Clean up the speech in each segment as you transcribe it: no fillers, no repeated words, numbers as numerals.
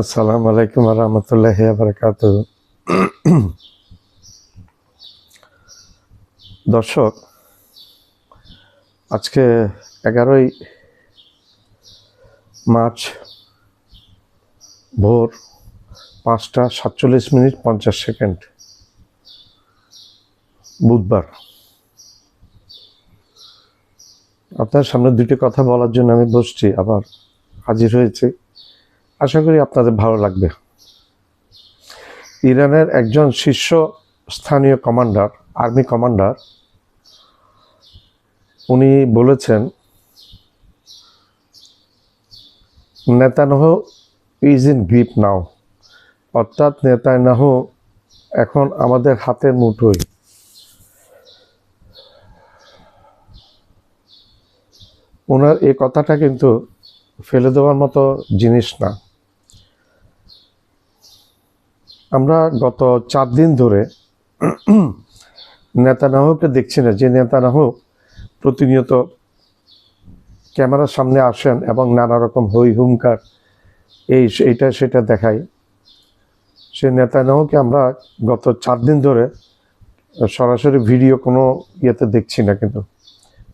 আসসালামু আলাইকুম রহমতুল্লাহি বারাকাতুহ। দর্শক, আজকে 11ই মার্চ ভোর 5:47:50 বুধবার। আপনার সামনে দুটি কথা বলার জন্য আমি বসছি, আবার হাজির হয়েছি। আশা করি আপনাদের ভালো লাগবে। ইরানের একজন শীর্ষস্থানীয় কমান্ডার, আর্মি কমান্ডার, উনি বলেছেন নেতানিয়াহু ইজ ইন গ্রিপ নাও, অর্থাৎ নেতানিয়াহু এখন আমাদের হাতের মুঠোয়। ওনার এই কথাটা কিন্তু ফেলে দেওয়ার মতো জিনিস না। আমরা গত 4 দিন ধরে নেতানিয়াহুকে দেখছি না, যে নেতানিয়াহু প্রতিনিয়ত ক্যামেরার সামনে আসেন এবং নানা রকম হই হুঙ্কার এইটা সেটা দেখায়। সেই নেতানিয়াহুকে আমরা গত 4 দিন ধরে সরাসরি ভিডিও কোনো ইয়েতে দেখছি না, কিন্তু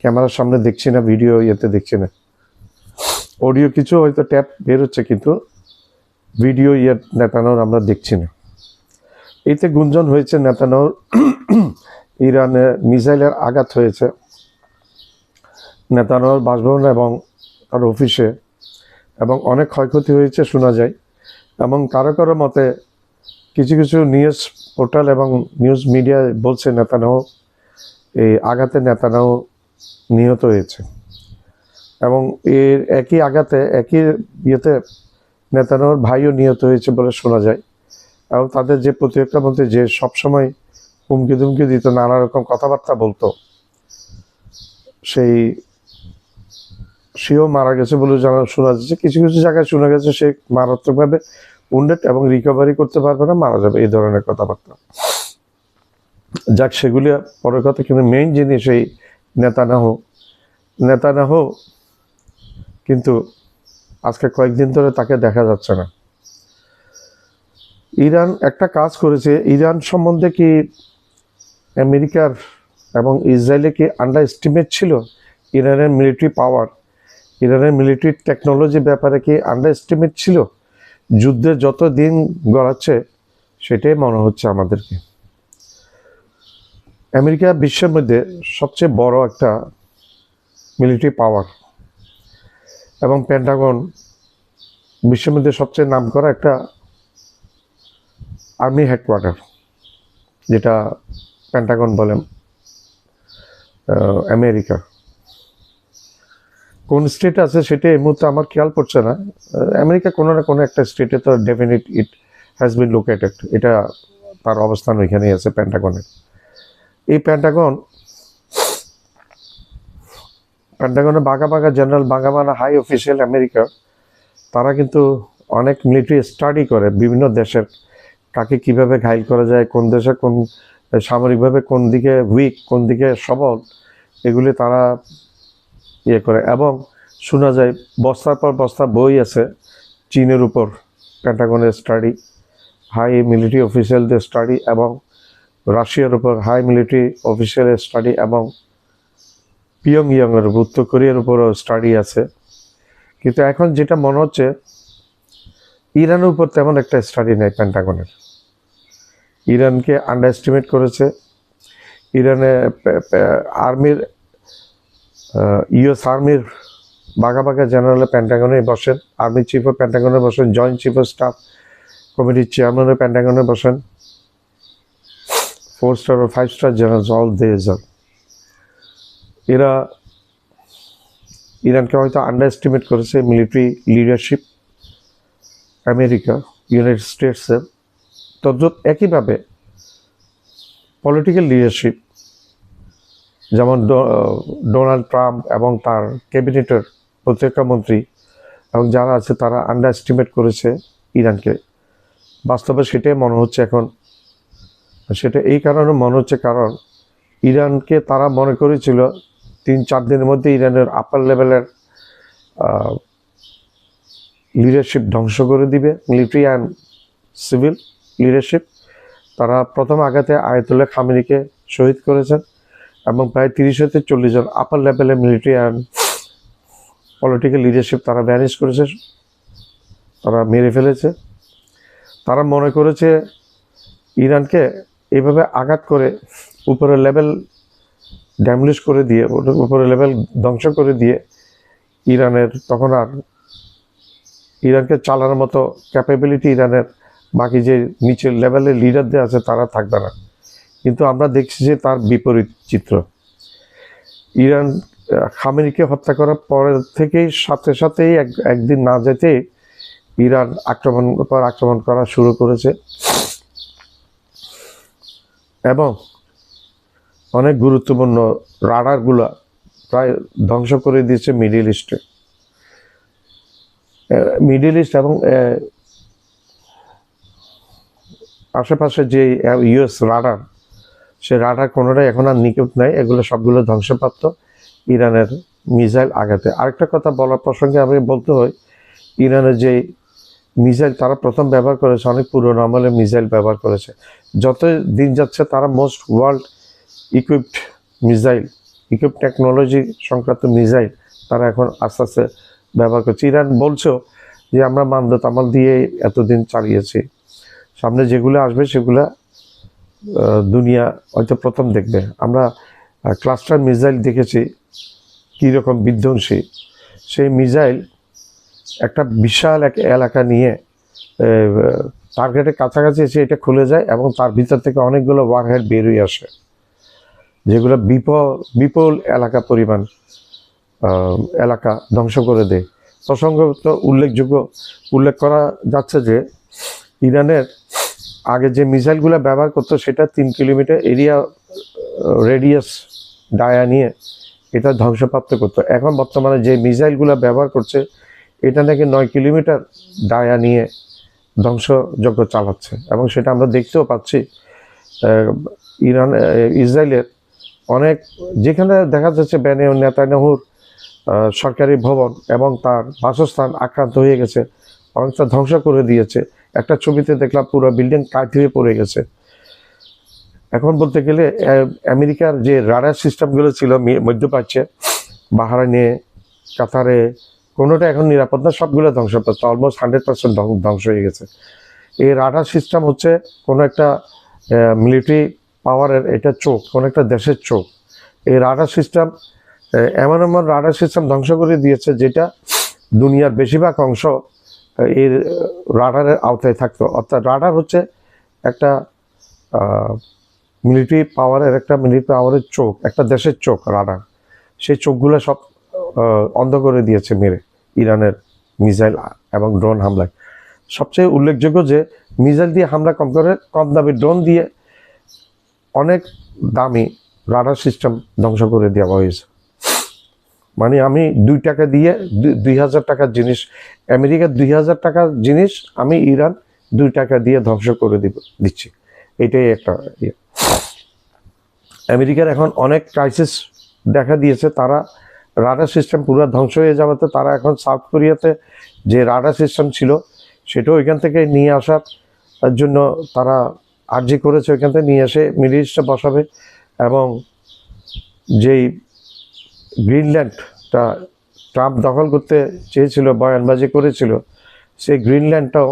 ক্যামেরার সামনে দেখছি না, ভিডিও ইয়েতে দেখছি না। অডিও কিছু হয়তো ট্যাপ বের হচ্ছে, কিন্তু ভিডিও নেতানিয়াহুর আমরা দেখছি না। এতে গুঞ্জন হয়েছে নেতানিয়াহুর ইরানে মিসাইলের আঘাত হয়েছে নেতানিয়াহুর বাসভবন এবং তার অফিসে, এবং অনেক ক্ষয়ক্ষতি হয়েছে শোনা যায়। এবং কারো কারো মতে কিছু কিছু নিউজ পোর্টাল এবং নিউজ মিডিয়া বলছে নেতানিয়াহু এই আঘাতে নেতানিয়াহু নিহত হয়েছে, এবং এর একই আঘাতে একই ইয়েতে নেতানিয়াহুর ভাইও নিহত হয়েছে বলে শোনা যায়। এবং তাদের যে প্রতিরক্ষা মন্ত্রী, যে সবসময় হুমকি ধুমকি দিত, নানা রকম কথাবার্তা বলতো, সেও মারা গেছে বলে শোনা যাচ্ছে। কিছু কিছু জায়গায় শোনা গেছে সে মারাত্মকভাবে উন্ডেড এবং রিকভারি করতে পারবে না, মারা যাবে, এই ধরনের কথাবার্তা। যাক, সেগুলি পরের কথা, কিন্তু মেইন জিনিস এই নেতানিয়াহু কিন্তু আজকে কয়েকদিন ধরে তাকে দেখা যাচ্ছে না। ইরান একটা কাজ করেছে। ইরান সম্বন্ধে কি আমেরিকার এবং ইসরায়েলে কি আন্ডার এস্টিমেট ছিল? ইরানের মিলিটারি পাওয়ার, ইরানের মিলিটারি টেকনোলজি ব্যাপারে কি আন্ডার এস্টিমেট ছিল? যুদ্ধের যত দিন গড়াচ্ছে সেটাই মনে হচ্ছে আমাদেরকে। আমেরিকা বিশ্বের মধ্যে সবচেয়ে বড় একটা মিলিটারি পাওয়ার, এবং পেন্টাগন বিশ্বের মধ্যে সবচেয়ে নামকরা একটা আর্মি হেডকোয়ার্টার, যেটা পেন্টাগন বলেন আমেরিকা। কোন স্টেটে আছে সেটা এই মুহূর্তে আমার খেয়াল পড়ছে না। আমেরিকা কোনো না কোনো একটা স্টেটে তো definite it has been located, এটা তার অবস্থান ওইখানেই আছে পেন্টাগনের। এই পেন্টাগনের বাঘা জেনারেল, বাঘা হাই অফিসিয়াল আমেরিকা, তারা কিন্তু অনেক মিলিটারি স্টাডি করে বিভিন্ন দেশের, কাকে কিভাবে ঘাইল করা যায়, কোন দেশে কোন সামরিকভাবে কোন দিকে উইক, কোন দিকে সবল, এগুলি তারা ইয়ে করে। এবং শোনা যায় বস্তার পর বস্তা বই আছে চীনের উপর, পেন্টাগনের স্টাডি, হাই মিলিটারি অফিসিয়ালদের স্টাডি, এবং রাশিয়ার উপর হাই মিলিটারি অফিসিয়ালের স্টাডি, এবং পিয়ংইয়ংয়ের উত্তর কোরিয়ার উপরও স্টাডি আছে। কিন্তু এখন যেটা মনে হচ্ছে, ইরানের উপর তেমন একটা স্টাডি নেই পেন্টাগনের। ইরানকে আন্ডার এস্টিমেট করেছে। ইরানে আর্মির, ইউএস আর্মির বাঘা জেনারেল পেন্টাগনে বসেন, আর্মি চিফও পেন্টাগনে বসেন, জয়েন্ট চিফ অফ স্টাফ কমিটির চেয়ারম্যানও পেন্টাগনে বসেন, 4 স্টার ও 5 স্টার জেনারেল অল দেজ। এরা ইরানকে হয়তো আন্ডার এস্টিমেট করেছে মিলিটারি লিডারশিপ আমেরিকা, ইউনাইটেড স্টেটসের। তদ্রুপ একইভাবে পলিটিক্যাল লিডারশিপ, যেমন ডোনাল্ড ট্রাম্প এবং তার ক্যাবিনেটের প্রতিরক্ষা মন্ত্রী এবং যারা আছে, তারা আন্ডার এস্টিমেট করেছে ইরানকে। বাস্তবে সেটাই মনে হচ্ছে এখন। সেটা এই কারণে মনে হচ্ছে, কারণ ইরানকে তারা মনে করেছিল 3-4 দিনের মধ্যে ইরানের আপার লেভেলের লিডারশিপ ধ্বংস করে দিবে, মিলিটারি অ্যান্ড সিভিল লিডারশিপ। তারা প্রথম আঘাতে আয়াতুল্লাহ খামেনিকে শহীদ করেছেন এবং প্রায় 30 থেকে 40 জন আপার লেভেলের মিলিটারি অ্যান্ড পলিটিক্যাল লিডারশিপ তারা ভ্যানিশ করেছে, তারা মেরে ফেলেছে। তারা মনে করেছে ইরানকে এইভাবে আঘাত করে উপরের লেভেল ড্যামলিশ করে দিয়ে, উপরের লেভেল ধ্বংস করে দিয়ে ইরানের তখন আর ইরানকে চালানোর মতো ক্যাপাবিলিটি ইরানের বাকি যে নিচের লেভেলের লিডারদের আছে তারা থাকবে না। কিন্তু আমরা দেখছি যে তার বিপরীত চিত্র। ইরান খামেনিকে হত্যা করার পরের থেকেই সাথেই একদিন না যেতে ইরান আক্রমণ করা শুরু করেছে এবং অনেক গুরুত্বপূর্ণ রাডারগুলো প্রায় ধ্বংস করে দিয়েছে মিডিল ইস্ট এবং আশেপাশে যে ইউএস রাডার, সে রাডার কোনোটাই এখন আর নিখুঁত নাই, এগুলো সবগুলো ধ্বংসপ্রাপ্ত ইরানের মিসাইল আঘাতে। আরেকটা কথা বলার প্রসঙ্গে আমি বলতে হয়, ইরানের যে মিসাইল তারা প্রথম ব্যবহার করেছে অনেক পুরনো আমলের মিসাইল ব্যবহার করেছে। যত দিন যাচ্ছে তারা মোস্ট ওয়ার্ল্ড ইকুইপড টেকনোলজি সংক্রান্ত মিসাইল তারা এখন আস্তে আস্তে ব্যবহার করছে। ইরান বলছো যে আমরা মানদ তামাল দিয়ে এতদিন চালিয়েছি, সামনে যেগুলো আসবে সেগুলো দুনিয়া হয়তো প্রথম দেখবে। আমরা ক্লাস্টার মিসাইল দেখেছি কীরকম বিধ্বংসী। সেই মিসাইল একটা বিশাল এক এলাকা নিয়ে টার্গেটের কাছাকাছি এসে এটা খুলে যায় এবং তার ভিতর থেকে অনেকগুলো ওয়ারহেড বেরিয়ে আসে, যেগুলো বিপুল এলাকা পরিমাণ এলাকা ধ্বংস করে দেয়। প্রসঙ্গত উল্লেখ করা যাচ্ছে যে ইরানের আগে যে মিসাইলগুলো ব্যবহার করতো সেটা 3 কিলোমিটার এরিয়া রেডিয়াস ডায়া নিয়ে এটা ধ্বংসপ্রাপ্ত করতো। এখন বর্তমানে যে মিসাইলগুলো ব্যবহার করছে এটা নাকি 9 কিলোমিটার ডায়া নিয়ে ধ্বংসযজ্ঞ চালাচ্ছে এবং সেটা আমরা দেখতেও পাচ্ছি। ইসরায়েলের অনেক যেখানে দেখা যাচ্ছে নেতানিয়াহুর সরকারি ভবন এবং তার বাসস্থান আক্রান্ত হয়ে গেছে, অনেকটা ধ্বংস করে দিয়েছে। একটা ছবিতে দেখলাম পুরো বিল্ডিং কাঠ হয়ে পড়ে গেছে। এখন বলতে গেলে আমেরিকার যে রাডার সিস্টেমগুলো ছিল মধ্যপ্রাচ্যে, বাহরাইনে, কাতারে, কোনোটা এখন নিরাপদ না, সবগুলো ধ্বংসপ্রাপ্ত, অলমোস্ট 100% ধ্বংস হয়ে গেছে। এই রাডার সিস্টেম হচ্ছে কোনো একটা মিলিটারি পাওয়ারের এটা চোখ, কোনো একটা দেশের চোখ। এই রাডার সিস্টেম এমন রাডার সিস্টেম ধ্বংস করে দিয়েছে যেটা দুনিয়ার বেশিরভাগ অংশ এর রাডারের আওতায় থাকতো। অর্থাৎ রাডার হচ্ছে একটা মিলিটারি পাওয়ারের চোখ, একটা দেশের চোখ রাডার। সেই চোখগুলো সব অন্ধ করে দিয়েছে মেরে ইরানের মিসাইল এবং ড্রোন হামলায়। সবচেয়ে উল্লেখযোগ্য যে মিসাইল দিয়ে হামলা কম করে, কম দামি ড্রোন দিয়ে অনেক দামি রাডার সিস্টেম ধ্বংস করে দেওয়া হয়েছে। মানে আমি 2 টাকা দিয়ে 2000 টাকার জিনিস, আমেরিকার 2000 টাকার জিনিস আমি ইরান 2 টাকা দিয়ে ধ্বংস করে দিচ্ছি। এটাই একটা আমেরিকার এখন অনেক ক্রাইসিস দেখা দিয়েছে। তারা রাডার সিস্টেম পুরো ধ্বংস হয়ে যাওয়াতে তারা এখন সাউথ কোরিয়াতে যে রাডার সিস্টেম ছিল সেটাও ওইখান থেকে নিয়ে আসার জন্য তারা আর্জি করেছে, ওইখান থেকে নিয়ে এসে মিডল ইস্টে বসাবে। এবং যেই গ্রিনল্যান্ডটা ট্রাম্প দখল করতে চেয়েছিল, বয়ানবাজি করেছিল, সেই গ্রিনল্যান্ডটাও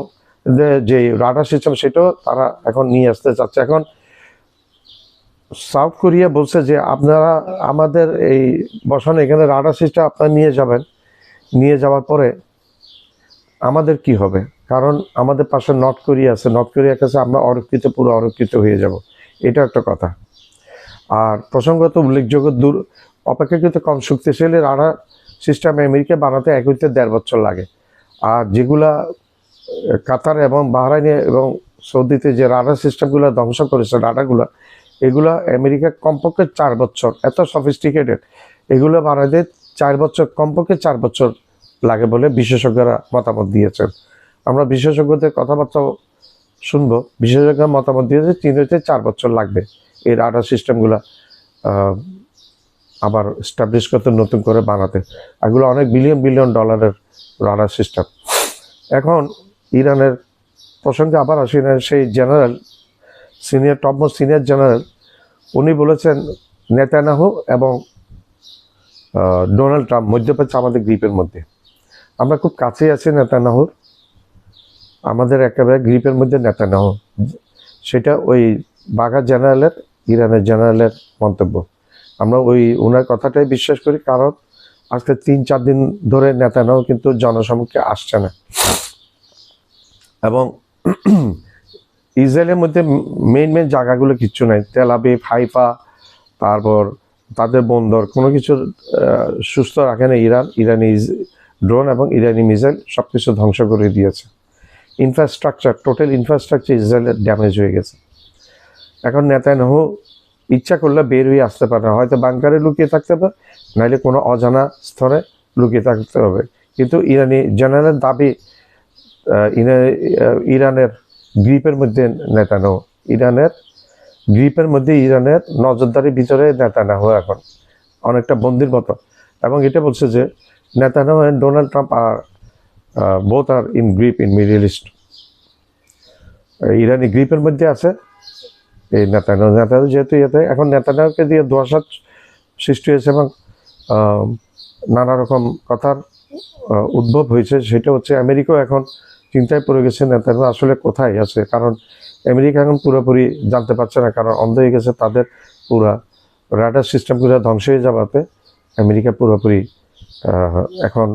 যে রাডার সিস্টেম সেটাও তারা এখন নিয়ে আসতে চাচ্ছে। এখন সাউথ কোরিয়া বলছে যে আপনারা আমাদের এই বসানো এখানে রাডার সিস্টেম আপনারা নিয়ে যাবেন, নিয়ে যাওয়ার পরে আমাদের কি হবে? কারণ আমাদের পাশে নর্থ কোরিয়া আছে, নর্থ কোরিয়ার কাছে আমরা পুরো অরক্ষিত হয়ে যাব। এটা একটা কথা। আর প্রসঙ্গত উল্লেখযোগ্য অপেক্ষাকৃত কম শক্তিশালী রাডার সিস্টেম আমেরিকা বানাতে 1.5 বছর লাগে। আর যেগুলা কাতার এবং বাহরাইনে এবং সৌদিতে যে রাডার সিস্টেমগুলো ধ্বংস করেছে রাডারগুলো, এগুলো আমেরিকা কমপক্ষে 4 বছর, এত সফিস্টিকেটেড, এগুলো বানাতে 4 বছর, কমপক্ষে 4 বছর লাগে বলে বিশেষজ্ঞরা মতামত দিয়েছেন। আমরা বিশেষজ্ঞদের কথাবার্তা শুনবো। বিশেষজ্ঞরা মতামত দিয়েছে 3 থেকে 4 বছর লাগবে এই রাডার সিস্টেমগুলো আবার স্টাবলিশ করতে, নতুন করে বানাতে। এগুলো অনেক বিলিয়ন ডলারের রাডার সিস্টেম। এখন ইরানের প্রসঙ্গে আবার আসি না, সেই জেনারেল টপমোস্ট সিনিয়র জেনারেল উনি বলেছেন নেতানিয়াহু এবং ডোনাল্ড ট্রাম্প মধ্যপ্রাচ্য আমাদের গ্রিপের মধ্যে, আমরা খুব কাছেই আছি নেতানিয়াহুর, আমাদের একেবারে গ্রিপের মধ্যে নেতানিয়াহু। সেটা ওই বাঘা জেনারেলের, ইরানের জেনারেলের মন্তব্য। আমরা ওনার কথাটাই বিশ্বাস করি, কারণ আজকে 3-4 দিন ধরে নেতানিয়াহু কিন্তু জনসম্মুখে আসছে না। এবং ইসরায়েলের মধ্যে মেইন জায়গাগুলো কিচ্ছু নাই, তেল আবিব, হাইফা, তারপর তাদের বন্দর, কোনো কিছু সুস্থ রাখে না ইরানি ড্রোন এবং ইরানি মিসাইল সব কিছু ধ্বংস করে দিয়েছে। ইনফ্রাস্ট্রাকচার, টোটাল ইনফ্রাস্ট্রাকচার ইসরায়েলের ড্যামেজ হয়ে গেছে। এখন নেতানিয়াহু ইচ্ছা করলে বের হয়ে আসতে পারে না, হয়তো বাংকারে লুকিয়ে থাকতে হবে, নাইলে কোনো অজানা স্তরে লুকিয়ে থাকতে হবে। কিন্তু ইরানি জেনারেলের দাবি ইরানের গ্রিপের মধ্যে নেতানিয়াহু, ইরানের গ্রিপের মধ্যে, ইরানের নজরদারির ভিতরে নেতানিয়াহু এখন অনেকটা বন্দির মতো। এবং এটা বলছে যে নেতানিয়াহু এন্ড ডোনাল্ড ট্রাম্প আর both are in grip in Middle East. ইরানি গ্রিপের মধ্যে আছে এই নেতানিয়াহু যেহেতু ইয়েতে, এখন নেতানিয়াহুকে দিয়ে ধোঁয়াশা সৃষ্টি হয়েছে এবং নানা রকম কথার উদ্ভব হয়েছে। সেটা হচ্ছে আমেরিকাও এখন চিন্তায় পড়ে গেছে নেতানিয়াহু আসলে কোথায় আছে, কারণ আমেরিকা এখন পুরোপুরি জানতে পারছে না, কারণ অন্ধ হয়ে গেছে তাদের পুরা রাডার সিস্টেমগুলো ধ্বংস হয়ে যাওয়াতে আমেরিকা পুরোপুরি এখন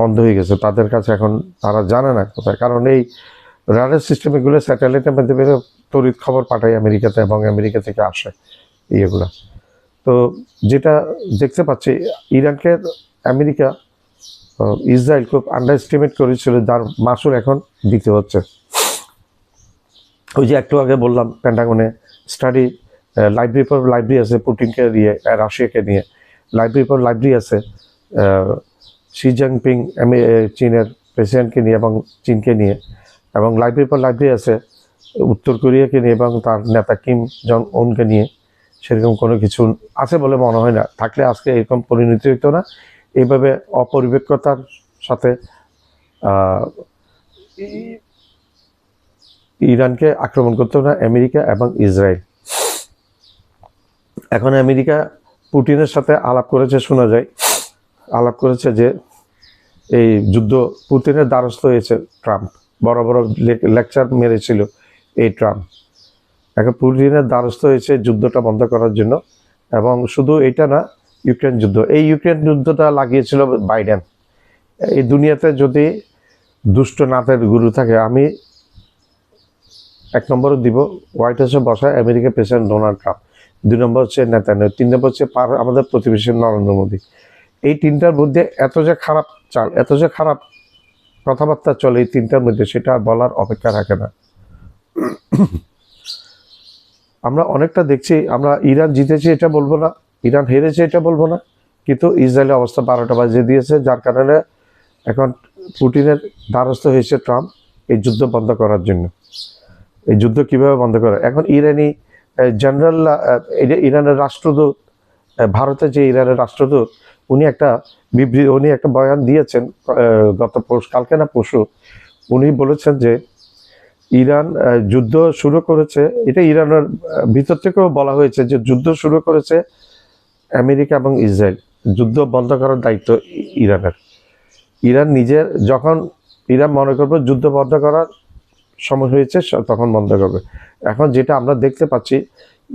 অন্ধ হয়ে গেছে, তাদের কাছে এখন তারা জানে না কোথায়, কারণ এই রাডার সিস্টেম এগুলো স্যাটেলাইটের মাধ্যমে তড়িৎ খবর পাঠায় আমেরিকাতে এবং আমেরিকা থেকে আসে ইয়েগুলা। তো যেটা দেখতে পাচ্ছি, ইরানকে আমেরিকা ইসরায়েল খুব আন্ডার এস্টিমেট করেছিল, যার মাসুল এখন দিতে হচ্ছে। ওই যে একটু আগে বললাম পেন্টাগনে স্টাডি লাইব্রেরি পর লাইব্রেরি আছে পুতিনকে নিয়ে, রাশিয়াকে নিয়ে, লাইব্রেরি পর লাইব্রেরি আছে শি জিনপিং চীনের প্রেসিডেন্টকে নিয়ে এবং চীনকে নিয়ে, এবং লাইব্রেরি পর লাইব্রেরি আছে উত্তর কোরিয়াকে নিয়ে এবং তার নেতা কিম জং উনকে নিয়ে। সেরকম কোনো কিছু আছে বলে মনে হয় না, থাকলে আজকে এরকম পরিণতি হইতো না। এইভাবে অপরিপক্কতার সাথে ইরানকে আক্রমণ করতো না আমেরিকা এবং ইসরায়েল। এখন আমেরিকা পুতিনের সাথে আলাপ করেছে, শোনা যায় আলাপ করেছে যে এই যুদ্ধ, পুতিনের দ্বারস্থ হয়েছে ট্রাম্প, বড় বড় লেকচার মেরেছিল এই ট্রাম্প। এখন পুতিনের দ্বারস্থ হয়েছে যুদ্ধটা বন্ধ করার জন্য। এবং শুধু এটা না, ইউক্রেন যুদ্ধ, এই ইউক্রেন যুদ্ধটা লাগিয়েছিল বাইডেন। এই দুনিয়াতে যদি দুষ্ট নাতের গুরু থাকে, আমি 1 নম্বর দিব হোয়াইট হাউসে বসায় আমেরিকার প্রেসিডেন্ট ডোনাল্ড ট্রাম্প, 2 নম্বর হচ্ছে নেতানিয়াহু, 3 নম্বর হচ্ছে আমাদের প্রতিবেশী নরেন্দ্র মোদী। এই তিনটার মধ্যে এত যে খারাপ চাল, এত যে খারাপ কথাবার্তা চলে এই তিনটার মধ্যে, সেটা বলার অপেক্ষা রাখে না। আমরা অনেকটা দেখছি, আমরা ইরান জিতেছি এটা বলবো না, ইরান হেরেছে এটা বলবো না, কিন্তু ইসরায়েলের অবস্থা 12টা বাজিয়ে দিয়েছে, যার কারণে এখন পুতিনের দ্বারস্থ হয়েছে ট্রাম্প এই যুদ্ধ বন্ধ করার জন্য। এই যুদ্ধ কিভাবে বন্ধ করে, এখন ইরানি জেনারেল, ইরানের রাষ্ট্রদূত, ভারতের যে ইরানের রাষ্ট্রদূত, উনি একটা বয়ান দিয়েছেন গত কালকে না পরশু। উনি বলেছেন যে ইরান যুদ্ধ শুরু করেছে, এটা ইরানের ভিতর থেকেও বলা হয়েছে যে যুদ্ধ শুরু করেছে আমেরিকা এবং ইসরায়েল, যুদ্ধ বন্ধ করার দায়িত্ব ইরানের। ইরান নিজের, যখন ইরান মনে করবে যুদ্ধ বন্ধ করার সময় হয়েছে তখন বন্ধ করবে। এখন যেটা আমরা দেখতে পাচ্ছি,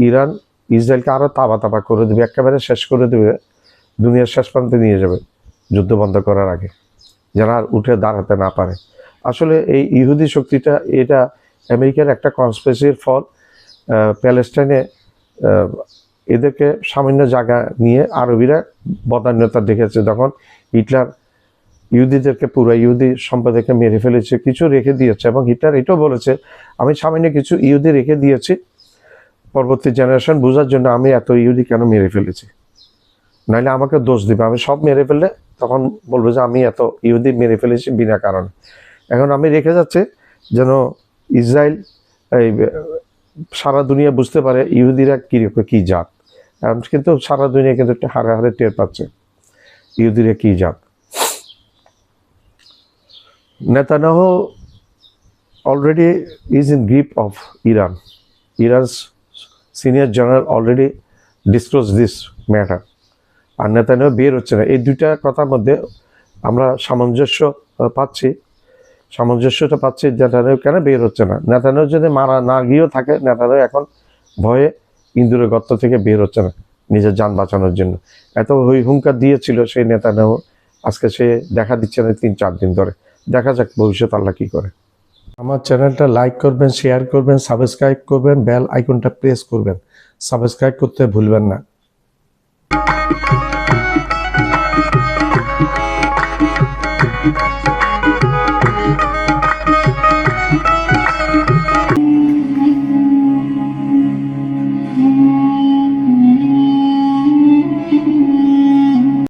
ইরান ইসরায়েলকে আরো তাবা করে দেবে, একেবারে শেষ করে দেবে, দুনিয়ার শেষ প্রান্তে নিয়ে যাবে যুদ্ধ বন্ধ করার আগে, যেন আর উঠে দাঁড়াতে না পারে। আসলে এই ইহুদি শক্তিটা, এটা আমেরিকার একটা কনস্পিরেসির ফল। প্যালেস্টাইনে এদেরকে সামান্য জায়গা নিয়ে আরবিরা বদান্যতা দেখেছে, যখন হিটলার ইহুদিদেরকে, পুরো ইহুদি সম্প্রদায়কে মেরে ফেলেছে, কিছু রেখে দিয়েছে, এবং হিটলার এটাও বলেছে আমি সামান্য কিছু ইহুদি রেখে দিয়েছি পরবর্তী জেনারেশন বোঝার জন্য, আমি এত ইহুদি কেন মেরে ফেলেছি, নাহলে আমাকে দোষ দিবে, আমি সব মেরে ফেললে তখন বলবো যে আমি এত ইহুদি মেরে ফেলেছি বিনা কারণে। এখন আমি রেখে যাচ্ছে যেন ইসরায়েল, এই সারা দুনিয়া বুঝতে পারে ইহুদিরা কি জাত। কিন্তু সারা দুনিয়া কিন্তু হারে হারে টের পাচ্ছে ইহুদিরা কি জাত। Netanyahu already is in grip of Iran. Iran's senior general already disclosed this matter. আর নেতানিয়াহু বের হচ্ছে না। এই দুইটা কথার মধ্যে আমরা সামঞ্জস্যটা পাচ্ছি নেতানিয়াহু কেন বের হচ্ছে না। নেতানিয়াহু যদি মারা না গিয়েও থাকে, নেতানিয়াহু এখন ভয়ে ইন্দুরের গর্ত থেকে বের হচ্ছে না নিজের যান বাঁচানোর জন্য। এত হুঙ্কার দিয়েছিল সেই নেতানিয়াহু, আজকে সে দেখা দিচ্ছে না 3-4 দিন ধরে। দেখা যাক ভবিষ্যৎ আল্লাহ কি করে। আমার চ্যানেলটা লাইক করবেন, শেয়ার করবেন, সাবস্ক্রাইব করবেন, বেল আইকনটা প্রেস করবেন। সাবস্ক্রাইব করতে ভুলবেন না।